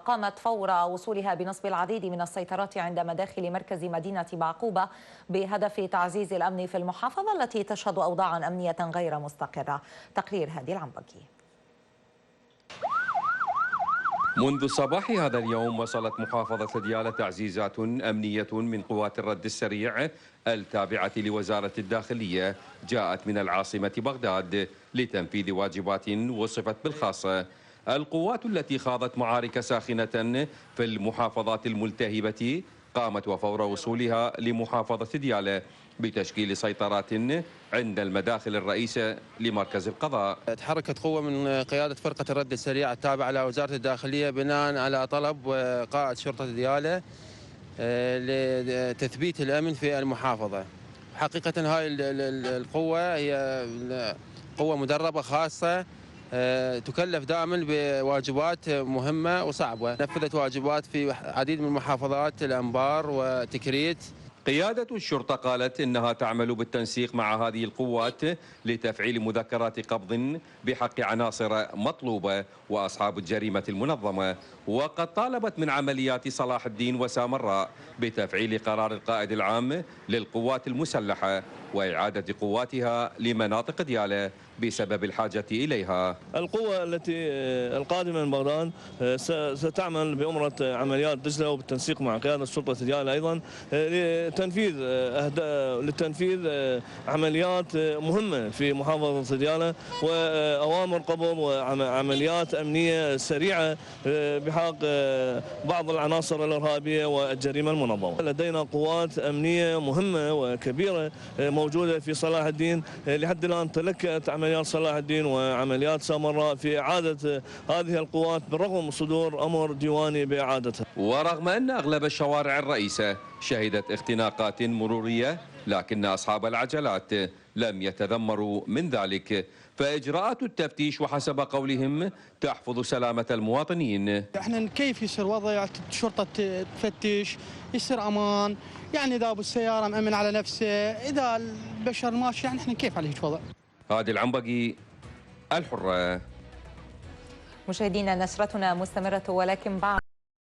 قامت فور وصولها بنصب العديد من السيطرات عند مداخل مركز مدينة بعقوبة بهدف تعزيز الأمن في المحافظة التي تشهد أوضاعا أمنية غير مستقرة. تقرير هادي العنبكي. منذ صباح هذا اليوم وصلت محافظة ديالى تعزيزات أمنية من قوات الرد السريع التابعة لوزارة الداخلية جاءت من العاصمة بغداد لتنفيذ واجبات وصفت بالخاصة. القوات التي خاضت معارك ساخنة في المحافظات الملتهبة قامت وفور وصولها لمحافظة ديالى بتشكيل سيطرات عند المداخل الرئيسة لمركز القضاء. تحركت قوة من قيادة فرقة الرد السريع التابعة لوزارة الداخلية بناء على طلب قائد شرطة ديالى لتثبيت الأمن في المحافظة. حقيقة هاي القوة هي قوة مدربة خاصة تكلف دائما بواجبات مهمة وصعبة. نفذت واجبات في عديد من المحافظات الأنبار وتكريت. قيادة الشرطة قالت إنها تعمل بالتنسيق مع هذه القوات لتفعيل مذكرات قبض بحق عناصر مطلوبة وأصحاب الجريمة المنظمة، وقد طالبت من عمليات صلاح الدين وسامراء بتفعيل قرار القائد العام للقوات المسلحة وإعادة قواتها لمناطق ديالى بسبب الحاجة إليها. القوة التي القادمة من بغداد ستعمل بأمرة عمليات دجلة وبالتنسيق مع قيادة الشرطة ديالى أيضا لتنفيذ عمليات مهمة في محافظة ديالى وأوامر قبض وعمليات أمنية سريعة بحق بعض العناصر الإرهابية والجريمة المنظمة. لدينا قوات أمنية مهمة وكبيرة موجودة في صلاح الدين. لحد الآن تلكأت عمليات صلاح الدين وعمليات سامراء في إعادة هذه القوات بالرغم من صدور أمر ديواني بإعادتها. ورغم أن أغلب الشوارع الرئيسة شهدت اختناقات مرورية، لكن أصحاب العجلات لم يتذمروا من ذلك، فإجراءات التفتيش وحسب قولهم تحفظ سلامة المواطنين. احنا كيف يصير وضع الشرطة تفتش يصير أمان، يعني إذا أبو السيارة مأمن على نفسه، إذا البشر ماشي يعني احنا كيف على هيك وضع. هادي العنبكي، الحرة. مشاهدينا، نشرتنا مستمرة ولكن بعد